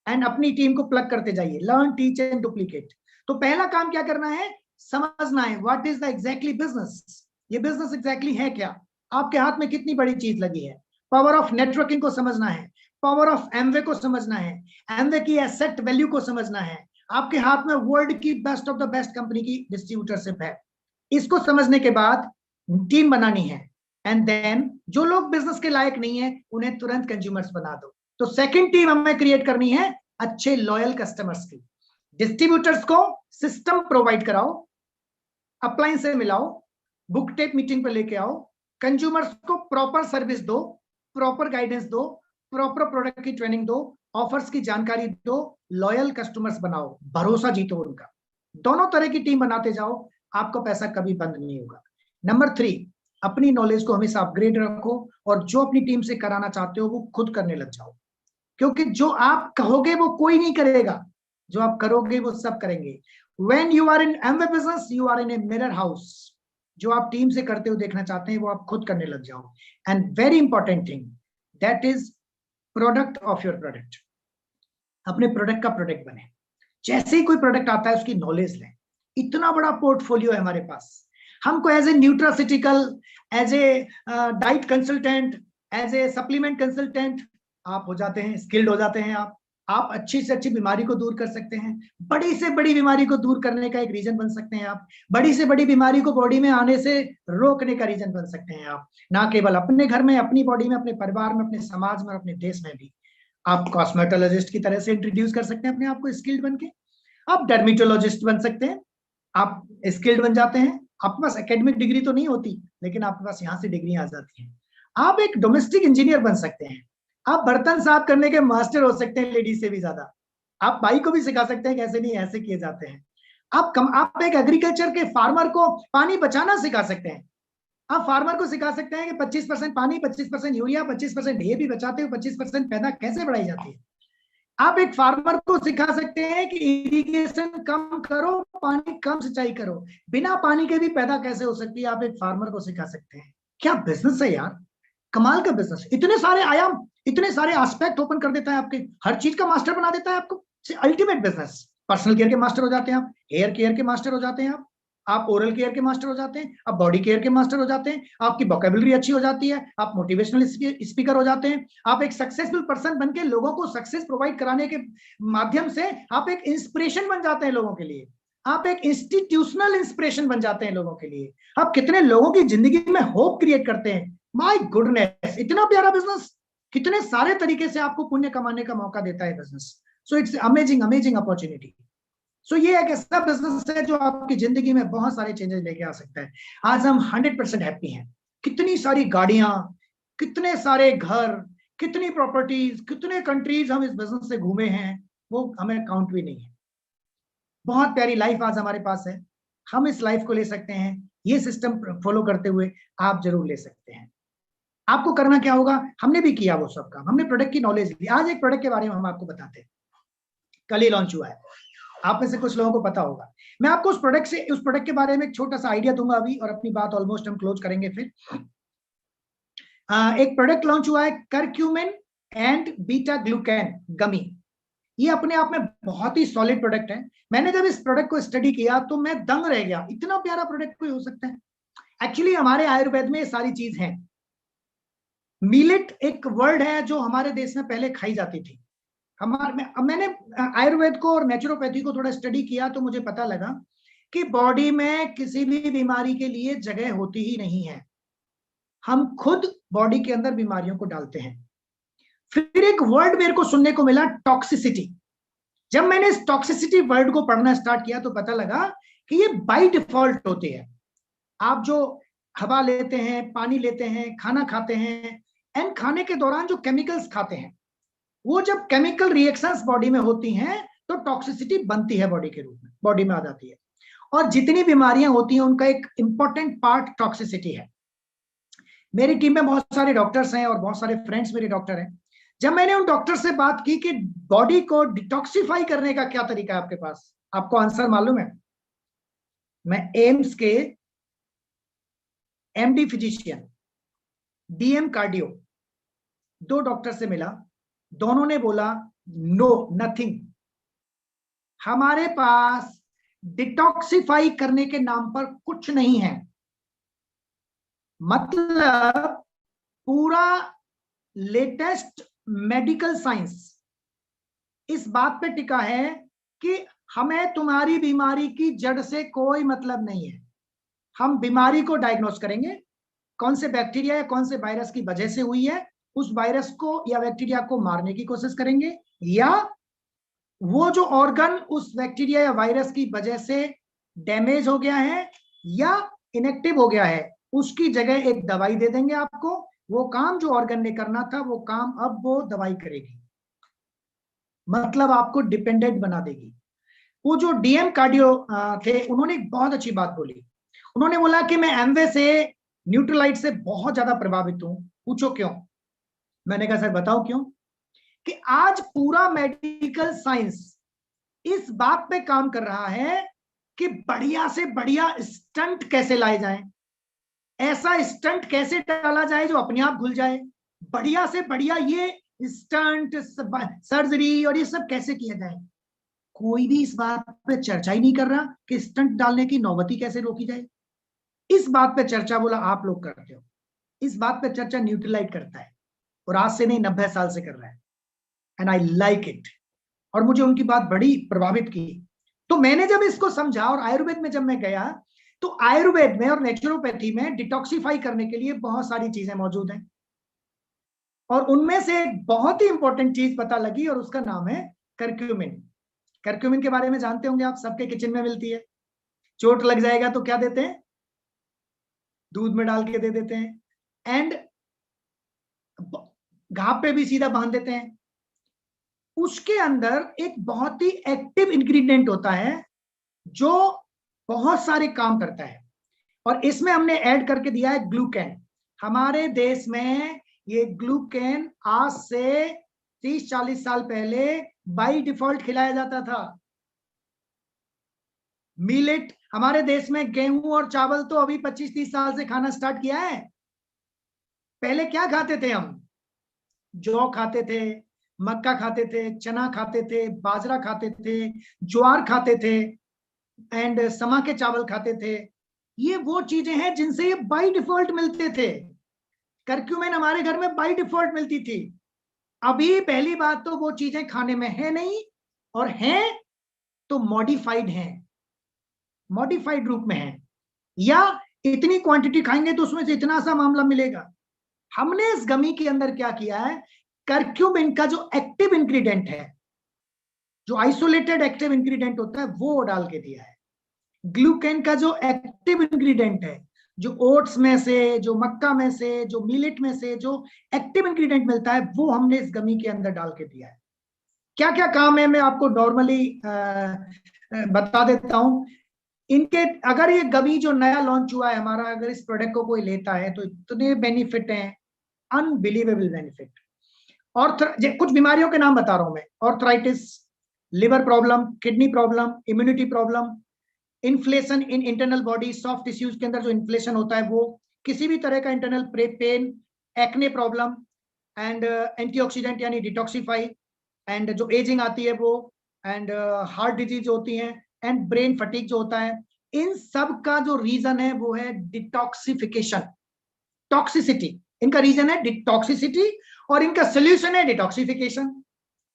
and अपनी टीम को प्लग करते जाइए। Learn, teach and duplicate. तो पहला काम क्या करना है? समझना है what is the exactly business. ये बिजनेस एग्जैक्टली है क्या? आपके हाथ में कितनी बड़ी चीज लगी है? पावर ऑफ नेटवर्किंग को समझना है, पावर ऑफ एमवे को समझना है, एमवे की एसेट वैल्यू को समझना है। आपके हाथ में वर्ल्ड की best of the best company की डिस्ट्रीब्यूटरशिप है। इसको समझने के बाद टीम बनानी है, एंड देन जो लोग बिजनेस के लायक नहीं है उन्हें तुरंत कंज्यूमर्स बना दो। तो सेकंड टीम हमें क्रिएट करनी है अच्छे लॉयल कस्टमर्स की। डिस्ट्रीब्यूटर्स को सिस्टम प्रोवाइड कराओ, अप्लायंस से मिलाओ, बुक टेप मीटिंग पर लेके आओ, कंज्यूमर्स को प्रॉपर सर्विस दो, प्रॉपर गाइडेंस दो, प्रॉपर प्रोडक्ट की ट्रेनिंग दो, ऑफर्स की जानकारी दो, लॉयल कस्टमर्स बनाओ, भरोसा जीतो उनका। दोनों तरह की टीम बनाते जाओ, आपका पैसा कभी बंद नहीं होगा। नंबर 3, अपनी नॉलेज को हमेशा अपग्रेड रखो, और जो अपनी टीम से कराना चाहते हो वो खुद करने लग जाओ, क्योंकि जो आप कहोगे वो कोई नहीं करेगा, जो आप करोगे वो सब करेंगे। When you are in Amway business, you are in a mirror house. जो आप टीम से करते हो देखना चाहते हैं वो आप खुद करने लग जाओ। And very important thing, that is product of your product. अपने प्रोडक्ट का प्रोडक्ट बने। जैसे ही कोई प्रोडक्ट आता है उसकी नॉलेज लें। इतना बड़ा पोर्टफोलियो है हमारे पास, हमको as a nutraceutical, as a diet consultant, as a supplement consultant आप हो जाते हैं, स्किल्ड हो जाते हैं आप अच्छी से अच्छी बीमारी को दूर कर सकते हैं, बड़ी से बड़ी बीमारी को दूर करने का एक रीजन बन सकते हैं आप, बड़ी से बड़ी बीमारी को बॉडी में आने से रोकने का रीजन बन सकते हैं आप, ना केवल अपने घर में, अपनी बॉडी में, अपने परिवार में, अपने समाज में, अपने देश में भी। आप कॉस्मेटोलॉजिस्ट की तरह से इंट्रोड्यूस कर सकते हैं अपने आप को स्किल्ड बन के, आप डर्मेटोलॉजिस्ट बन सकते हैं, आप स्किल्ड बन जाते हैं। आपके पास एकेडमिक डिग्री तो नहीं होती, लेकिन आपके पास यहाँ से डिग्री आ जाती है। आप एक डोमेस्टिक इंजीनियर बन सकते हैं, आप बर्तन साफ करने के मास्टर हो सकते हैं, लेडीज से भी ज्यादा। आप भाई को भी सिखा सकते हैं कैसे नहीं ऐसे किए जाते हैं। आप एक एग्रीकल्चर के फार्मर को पानी बचाना सिखा सकते हैं। आप फार्मर को सिखा सकते हैं कि 25% पानी, 25% यूरिया, 25% डीएपी बचाते हुए 25% पैदा कैसे बढ़ाई जाती है। आप एक फार्मर को सिखा सकते हैं कि इरिगेशन कम करो, पानी कम सिंचाई करो, बिना पानी के भी पैदा कैसे हो सकती है, आप एक फार्मर को सिखा सकते हैं। क्या बिजनेस है यार, कमाल का बिजनेस। इतने सारे आयाम, इतने सारे एस्पेक्ट ओपन कर देता है आपके, हर चीज का मास्टर बना देता है आपको। Ultimate business. पर्सनल केयर के मास्टर हो जाते हैं आप, हेयर केयर के मास्टर हो जाते हैं आप ओरल केयर के मास्टर हो जाते हैं, आप बॉडी केयर के मास्टर हो जाते हैं, आपकी वोकैबुलरी अच्छी हो जाती है, आप मोटिवेशनल स्पीकर हो जाते हैं, आप एक सक्सेसफुल पर्सन बन के लोगों को सक्सेस प्रोवाइड कराने के माध्यम से आप एक इंस्पिरेशन बन जाते हैं लोगों के लिए, आप एक इंस्टीट्यूशनल इंस्पिरेशन बन जाते हैं लोगों के लिए। आप कितने लोगों की जिंदगी में होप क्रिएट करते हैं। माय गुडनेस, इतना प्यारा बिजनेस, कितने सारे तरीके से आपको पुण्य कमाने का मौका देता है business. So it's amazing amazing opportunity. So ये एक ऐसा बिजनेस है जो आपकी जिंदगी में बहुत सारे चेंजेस लेके आ सकता है। आज हम 100% हैप्पी हैं। कितनी सारी गाड़ियां, कितने सारे घर, कितनी प्रॉपर्टीज, कितने कंट्रीज हम इस बिजनेस से घूमे हैं, वो हमें काउंट भी नहीं है। बहुत प्यारी लाइफ आज हमारे पास है, हम इस लाइफ को ले सकते हैं। ये सिस्टम फॉलो करते हुए आप जरूर ले सकते हैं। आपको करना क्या होगा, हमने भी किया वो सब काम, हमने प्रोडक्ट की नॉलेज ली। आज एक प्रोडक्ट के बारे में हम आपको बताते हैं, कल ही लॉन्च हुआ है, आप में से कुछ लोगों को पता होगा। मैं आपको उस प्रोडक्ट के बारे में एक छोटा सा आइडिया दूंगा अभी, और अपनी बात ऑलमोस्ट हम क्लोज करेंगे फिर। एक प्रोडक्ट लॉन्च हुआ है, करक्यूमिन एंड बीटा ग्लूकैन गमी। ये अपने आप में बहुत ही सॉलिड प्रोडक्ट है। मैंने जब इस प्रोडक्ट को स्टडी किया तो मैं दंग रह गया, इतना प्यारा प्रोडक्ट कोई हो सकता है। एक्चुअली हमारे आयुर्वेद में ये सारी चीज है। मिलेट एक वर्ड है जो हमारे देश में पहले खाई जाती थी। मैंने आयुर्वेद को और नेचुरोपैथी को थोड़ा स्टडी किया तो मुझे पता लगा कि बॉडी में किसी भी बीमारी के लिए जगह होती ही नहीं है, हम खुद बॉडी के अंदर बीमारियों को डालते हैं। फिर एक वर्ड मेरे को सुनने को मिला, टॉक्सिसिटी। जब मैंने इस टॉक्सिसिटी वर्ड को पढ़ना स्टार्ट किया तो पता लगा कि ये बाय डिफॉल्ट होती है। आप जो हवा लेते हैं, पानी लेते हैं, खाना खाते हैं, एंड खाने के दौरान जो केमिकल्स खाते हैं, वो जब केमिकल रिएक्शंस बॉडी में होती हैं तो टॉक्सिसिटी बनती है बॉडी के रूप में, बॉडी में आ जाती है। और जितनी बीमारियां होती हैं उनका एक इंपॉर्टेंट पार्ट टॉक्सिसिटी है। मेरी टीम में बहुत सारे डॉक्टर्स हैं और बहुत सारे फ्रेंड्स मेरे डॉक्टर हैं। जब मैंने उन डॉक्टर से बात की कि बॉडी को डिटॉक्सिफाई करने का क्या तरीका है आपके पास, आपको आंसर मालूम है? मैं एम्स के MD physician, DM cardio, 2 doctor से मिला। दोनों ने बोला नो, नथिंग, हमारे पास डिटॉक्सिफाई करने के नाम पर कुछ नहीं है। मतलब पूरा लेटेस्ट मेडिकल साइंस इस बात पे टिका है कि हमें तुम्हारी बीमारी की जड़ से कोई मतलब नहीं है। हम बीमारी को डायग्नोस करेंगे, कौन से बैक्टीरिया या कौन से वायरस की वजह से हुई है, उस वायरस को या बैक्टीरिया को मारने की कोशिश करेंगे, या वो जो ऑर्गन उस बैक्टीरिया या वायरस की वजह से डैमेज हो गया है या इनएक्टिव हो गया है, उसकी जगह एक दवाई दे देंगे आपको। वो काम जो ऑर्गन ने करना था वो काम अब वो दवाई करेगी, मतलब आपको डिपेंडेंट बना देगी। वो जो डीएम कार्डियो थे, उन्होंने एक बहुत अच्छी बात बोली। उन्होंने बोला कि मैं एमवे से, न्यूट्रलाइट से बहुत ज्यादा प्रभावित हूं। पूछो क्यों? मैंने कहा सर बताओ क्यों? कि आज पूरा मेडिकल साइंस इस बात पे काम कर रहा है कि बढ़िया से बढ़िया स्टंट कैसे लाए जाएं, ऐसा स्टंट कैसे डाला जाए जो अपने आप घुल जाए, बढ़िया से बढ़िया ये स्टंट, सर्जरी और ये सब कैसे किया जाए। कोई भी इस बात पे चर्चा ही नहीं कर रहा कि स्टंट डालने की नौबती कैसे रोकी जाए। इस बात पे चर्चा बोला आप लोग करते हो, इस बात पे चर्चा न्यूट्रलाइट करता है। और आज से नहीं 90 साल से कर रहा है, एंड आई लाइक इट। और मुझे उनकी बात बड़ी प्रभावित की। तो मैंने जब इसको समझा और आयुर्वेद में जब मैं गया, तो आयुर्वेद में और नेचुरोपैथी में डिटॉक्सिफाई करने के लिए बहुत सारी चीजें मौजूद हैं, और उनमें से एक बहुत ही इंपॉर्टेंट चीज पता लगी, और उसका नाम है कर्क्यूमिन। कर्क्यूमिन के बारे में जानते होंगे आप, सबके किचन में मिलती है। चोट लग जाएगा तो क्या देते हैं, दूध में डाल के दे देते हैं, एंड घाव पे भी सीधा बांध देते हैं। उसके अंदर एक बहुत ही एक्टिव इंग्रेडिएंट होता है जो बहुत सारे काम करता है, और इसमें हमने ऐड करके दिया है ग्लूकेन। हमारे देश में ये ग्लूकेन आज से 30-40 साल पहले बाय डिफॉल्ट खिलाया जाता था। मिलेट, हमारे देश में गेहूं और चावल तो अभी 25-30 साल से खाना स्टार्ट किया है। पहले क्या खाते थे हम, जौ खाते थे, मक्का खाते थे, चना खाते थे, बाजरा खाते थे, ज्वार खाते थे, एंड समा के चावल खाते थे। ये वो चीजें हैं जिनसे ये बाय डिफॉल्ट मिलते थे। कर्क्यूमिन हमारे घर में बाय डिफॉल्ट मिलती थी। अभी पहली बात तो वो चीजें खाने में है नहीं, और हैं तो मॉडिफाइड हैं, मॉडिफाइड रूप में है, या इतनी क्वांटिटी खाएंगे तो उसमें से इतना सा मामला मिलेगा। हमने इस गमी के अंदर क्या किया है, कर्क्यूमिन का जो एक्टिव इंग्रेडिएंट है, जो आइसोलेटेड एक्टिव इंग्रेडिएंट होता है, वो डाल के दिया है। ग्लूकेन का जो एक्टिव इंग्रेडिएंट है, जो ओट्स में से, जो मक्का में से, जो मिलेट में से जो एक्टिव इंग्रेडिएंट मिलता है, वो हमने इस गमी के अंदर डाल के दिया है। क्या क्या काम है मैं आपको नॉर्मली बता देता हूं इनके। अगर ये गमी जो नया लॉन्च हुआ है हमारा, अगर इस प्रोडक्ट को कोई लेता है तो इतने बेनिफिट हैं, अनबिलीवेबल बेनिफिट। और कुछ बीमारियों के नाम बता रहा हूं मैं, arthritis, liver problem, kidney problem, immunity problem, inflation in internal body, soft tissues के अंदर जो इन्फ्लेशन होता है वो, किसी भी तरह का internal pain, acne problem, and antioxidant यानी डिटॉक्सिफाई, एंड जो एजिंग आती है वो, एंड हार्ट डिजीज होती है, एंड ब्रेन फटीग जो होता है। इन सब का जो रीजन है वो है डिटॉक्सिफिकेशन, टॉक्सिसिटी। इनका रीजन है डिटॉक्सिसिटी, और इनका सोल्यूशन है डिटॉक्सिफिकेशन।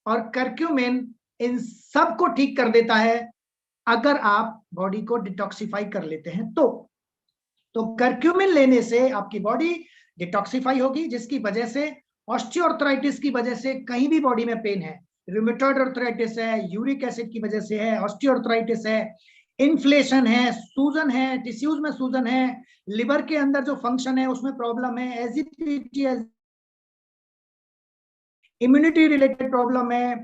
और कर्क्यूमिन इन सब को ठीक कर देता है अगर आप बॉडी को डिटॉक्सिफाई कर लेते हैं तो कर्क्यूमिन लेने से आपकी बॉडी डिटॉक्सिफाई होगी, जिसकी वजह से ऑस्टियोआर्थराइटिस की वजह से कहीं भी बॉडी में पेन है, रूमेटॉइड आर्थराइटिस है, यूरिक एसिड की वजह से है, ऑस्टियोआर्थराइटिस है, इन्फ्लेशन है, सूजन है, टिश्यूज में सूजन है, लिवर के अंदर जो फंक्शन है उसमें प्रॉब्लम है, एसिडिटी है, इम्यूनिटी रिलेटेड प्रॉब्लम है,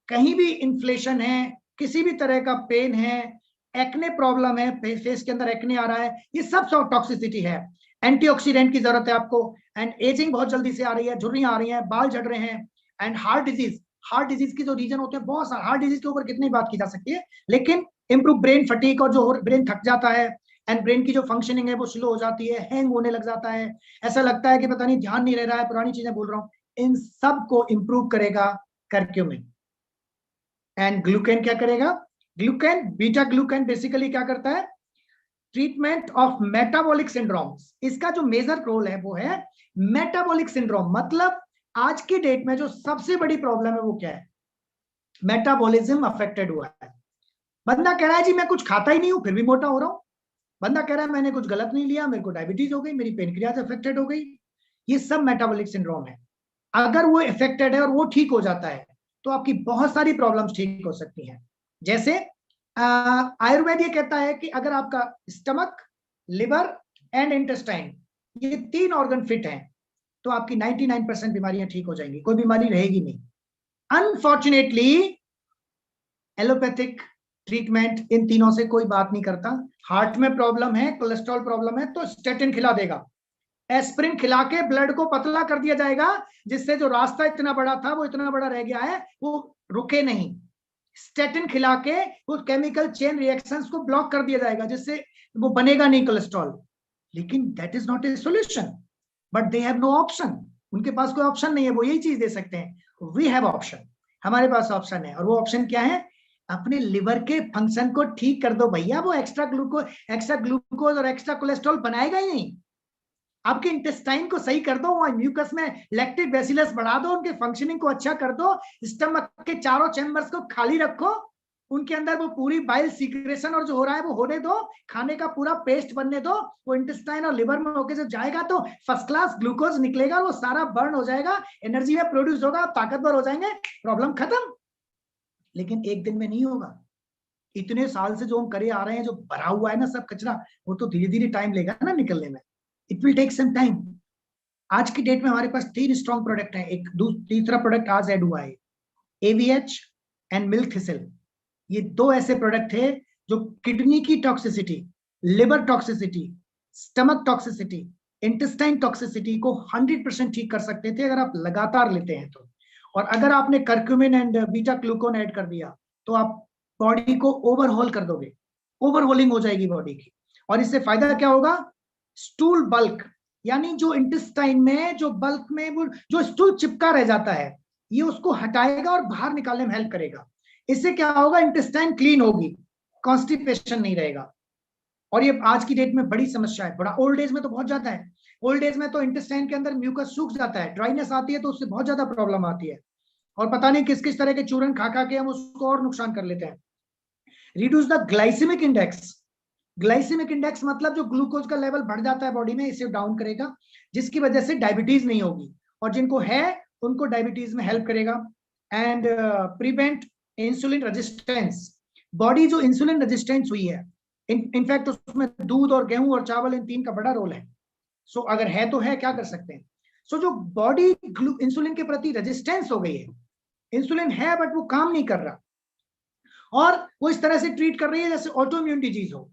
कहीं भी इन्फ्लेशन है, किसी भी तरह का पेन है, एक्ने प्रॉब्लम है, फेस के अंदर एक्ने आ रहा है, ये सब टॉक्सिसिटी है। एंटीऑक्सीडेंट की जरूरत है आपको, एंड एजिंग बहुत जल्दी से आ रही है, झुर्रियां आ रही हैं, बाल झड़ रहे हैं, and heart disease. Heart disease की जो रीजन होते हैं बहुत सारे, हार्ट डिजीज के ऊपर कितनी बात की जा सकती है, लेकिन इंप्रूव ब्रेन फटीक, और जो ब्रेन थक जाता है एंड ब्रेन की जो फंक्शनिंग है वो स्लो हो जाती है, हैंग होने लग जाता है, ऐसा लगता है कि पता नहीं ध्यान नहीं रह रहा है, पुरानी चीजें भूल रहा हूं, इन सब को इंप्रूव करेगा कर्क्यूमिन। एंड ग्लूकेन क्या करेगा, ग्लूकेन, बीटा ग्लूकेन बेसिकली क्या करता है, ट्रीटमेंट ऑफ मेटाबॉलिक सिंड्रोम्स। इसका जो मेजर रोल है वो है मेटाबॉलिक सिंड्रोम। मतलब आज की डेट में जो सबसे बड़ी प्रॉब्लम है वो क्या है, मेटाबॉलिज्म अफेक्टेड हुआ है। बंदा कह रहा है जी मैं कुछ खाता ही नहीं हूं फिर भी मोटा हो रहा हूं, बंदा कह रहा है मैंने कुछ गलत नहीं लिया, मेरे को डायबिटीज हो गई, मेरी पेनक्रियाज अफेक्टेड हो गई। ये सब मेटाबॉलिक सिंड्रोम है। अगर वो अफेक्टेड है और वो ठीक हो जाता है तो आपकी बहुत सारी प्रॉब्लम्स ठीक हो सकती हैं। जैसे आयुर्वेद ये कहता है कि अगर आपका स्टमक, लिवर एंड इंटेस्टाइन, ये 3 ऑर्गन फिट हैं तो आपकी 99% बीमारियां ठीक हो जाएंगी, कोई बीमारी रहेगी नहीं। अनफॉर्चुनेटली एलोपैथिक ट्रीटमेंट इन तीनों से कोई बात नहीं करता। हार्ट में प्रॉब्लम है, कोलेस्ट्रॉल प्रॉब्लम है तो स्टेटिन खिला देगा, एस्प्रिन खिला के ब्लड को पतला कर दिया जाएगा, जिससे जो रास्ता इतना बड़ा था वो इतना बड़ा रह गया है, वो रुके नहीं। स्टेटिन खिला के वो केमिकल चेन रिएक्शंस को ब्लॉक कर दिया जाएगा, जिससे वो बनेगा नहीं कोलेस्ट्रॉल। लेकिन that is not a solution, but they have no option. उनके पास कोई ऑप्शन नहीं है, वो यही चीज दे सकते हैं। वी हैव ऑप्शन, हमारे पास ऑप्शन है, और वो ऑप्शन क्या है, अपने लिवर के फंक्शन को ठीक कर दो भैया। वो एक्स्ट्रा ग्लूकोज और एक्स्ट्रा कोलेस्ट्रॉल बनाएगा ही नहीं। आपके इंटेस्टाइन को सही कर दो, म्यूकस में लैक्टिक बेसिलस बढ़ा दो, उनके फंक्शनिंग को अच्छा कर दो, स्टमक के चारों चैम्बर्स को खाली रखो, उनके अंदर वो पूरी बाइल सीक्रेशन और जो हो रहा है वो होने दो, खाने का पूरा पेस्ट बनने दो, वो इंटेस्टाइन और लिवर में होके जब जाएगा तो फर्स्ट क्लास ग्लूकोज निकलेगा, वो सारा बर्न हो जाएगा, एनर्जी में प्रोड्यूस होगा, ताकतवर हो जाएंगे, प्रॉब्लम खत्म। लेकिन एक दिन में नहीं होगा। इतने साल से जो हम करे आ रहे हैं, जो भरा हुआ है ना सब कचरा, वो तो धीरे धीरे टाइम लेगा ना निकलने में, it will take some time. आज की डेट में हमारे पास 3 स्ट्रॉन्ग प्रोडक्ट हैं, एक तीसरा प्रोडक्ट आज ऐड हुआ है, AVH एंड मिल्क थिसल। ये 2 ऐसे प्रोडक्ट थे जो किडनी की toxicity, liver toxicity, stomach toxicity, intestine toxicity को 100% ठीक कर सकते थे अगर आप लगातार लेते हैं तो। और अगर आपने curcumin and beta glucan add कर दिया तो आप बॉडी को ओवरहोल कर दोगे, ओवरहोलिंग हो जाएगी बॉडी की। और इससे फायदा क्या होगा, स्टूल बल्क, यानी जो इंटेस्टाइन में जो बल्क में वो जो स्टूल चिपका रह जाता है, ये उसको हटाएगा और बाहर निकालने में हेल्प करेगा। इससे क्या होगा, इंटेस्टाइन क्लीन होगी, कॉन्स्टिपेशन नहीं रहेगा। और ये आज की डेट में बड़ी समस्या है, बड़ा ओल्ड एज में तो बहुत ज्यादा है। ओल्ड एज में तो इंटेस्टाइन के अंदर म्यूकस सूख जाता है, ड्राइनेस आती है, तो उससे बहुत ज्यादा प्रॉब्लम आती है। और पता नहीं किस किस तरह के चूरन खा खा के हम उसको और नुकसान कर लेते हैं। Reduce the glycemic index. Glycemic index मतलब जो ग्लूकोज का लेवल बढ़ जाता है बॉडी में, इसे डाउन करेगा, जिसकी वजह से डायबिटीज नहीं होगी, और जिनको है उनको डायबिटीज में हेल्प करेगा। And prevent insulin resistance. Body जो इंसुलिन रेजिस्टेंस हुई है, इनफैक्ट उसमें दूध और गेहूं और चावल, इन 3 का बड़ा रोल है। सो अगर है तो है, क्या कर सकते हैं। सो जो बॉडी इंसुलिन के प्रति रेजिस्टेंस हो गई है, इंसुलिन है बट वो काम नहीं कर रहा, और वो इस तरह से ट्रीट कर रही है जैसे ऑटोइम्यून डिजीज हो,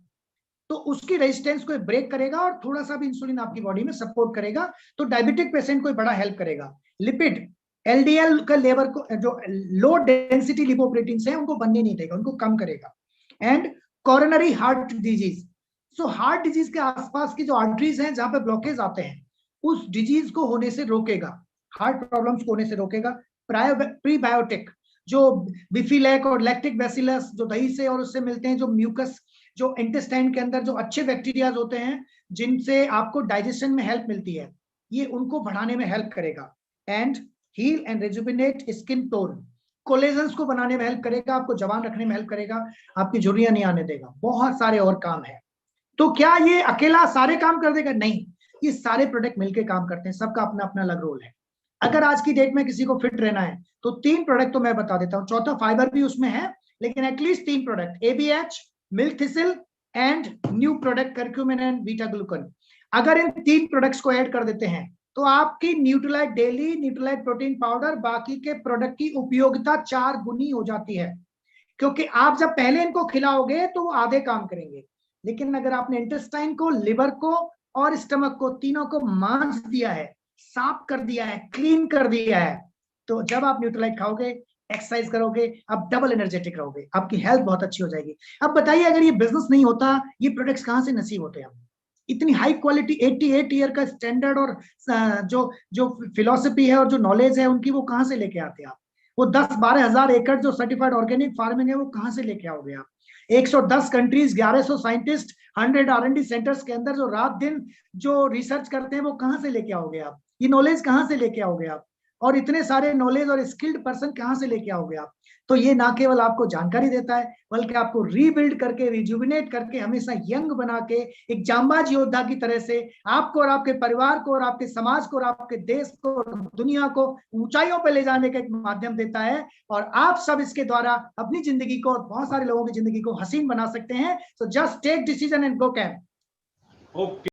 तो उसकी रेजिस्टेंस को ब्रेक करेगा और थोड़ा सा भी इंसुलिन आपकी बॉडी में सपोर्ट करेगा, तो डायबिटिक पेशेंट को बड़ा हेल्प करेगा। लिपिड, LDL का लेवल को, जो लो डेंसिटी लिपोप्रोटीन्स है उनको बनने नहीं देगा, उनको कम करेगा। And coronary heart disease. So heart disease के आसपास की जो आर्टरीज हैं जहां पे ब्लॉकेज आते हैं, उस डिजीज को होने से रोकेगा, हार्ट प्रॉब्लम्स को होने से रोकेगा। प्रीबायोटिक, जो बिफिलैक और लैक्टिक बेसिलस जो दही से और उससे मिलते हैं, जो म्यूकस, जो इंटेस्टाइन के अंदर जो अच्छे बैक्टीरियाज होते हैं जिनसे आपको डाइजेशन में हेल्प मिलती है, ये उनको बढ़ाने में हेल्प करेगा। And heal and rejuvenate skin tone. Collagens को बनाने में हेल्प करेगा, आपको जवान रखने में हेल्प करेगा, आपकी झुर्रियां नहीं आने देगा। बहुत सारे और काम है। तो क्या ये अकेला सारे काम कर देगा? नहीं, ये सारे प्रोडक्ट मिलकर काम करते हैं, सबका अपना अपना अलग रोल है। अगर आज की डेट में किसी को फिट रहना है तो 3 प्रोडक्ट तो मैं बता देता हूँ, चौथा फाइबर भी उसमें है, लेकिन at least 3 product, ABH, milk thistle and new product curcumin and beta glucan. अगर इन 3 प्रोडक्ट्स को ऐड कर देते हैं तो आपकी Nutrilite daily, Nutrilite protein powder, बाकी के प्रोडक्ट की उपयोगिता 4 गुनी हो जाती है। क्योंकि आप जब पहले इनको खिलाओगे तो वो आधे काम करेंगे, लेकिन अगर आपने इंटेस्टाइन को, लिवर को और स्टमक को, तीनों को मांझ दिया है, साफ कर दिया है, क्लीन कर दिया है, तो जब आप न्यूट्रीलाइट खाओगे, एक्सरसाइज करोगे, आप डबल एनर्जेटिक रहोगे, आपकी हेल्थ बहुत अच्छी हो जाएगी। अब बताइए, अगर ये बिजनेस नहीं होता, ये प्रोडक्ट्स कहां से नसीब होते हैं? इतनी हाई क्वालिटी 88 ईयर का स्टैंडर्ड और जो जो फिलोसफी है और जो नॉलेज है उनकी, वो कहां से लेके आते हैं आप? वो 10-12 हजार एकड़ जो सर्टिफाइड ऑर्गेनिक फार्मिंग है, वो कहां से लेके आओगे आप? 110 कंट्रीज, 1100 साइंटिस्ट, 100 R&D सेंटर्स के अंदर जो रात दिन जो रिसर्च करते हैं, वो कहां से लेके आओगे आप? ये नॉलेज कहां से लेके आओगे आप? और इतने सारे नॉलेज और स्किल्ड पर्सन कहां से लेके आओगे आप? तो ये ना केवल आपको जानकारी देता है, बल्कि आपको रीबिल्ड करके, रिजुविनेट करके, हमेशा यंग बना के, एक जांबाज योद्धा की तरह से आपको और आपके परिवार को और आपके समाज को और आपके देश को और दुनिया को ऊंचाइयों पर ले जाने का एक माध्यम देता है। और आप सब इसके द्वारा अपनी जिंदगी को और बहुत सारे लोगों की जिंदगी को हसीन बना सकते हैं। So just take decision and go can. Okay.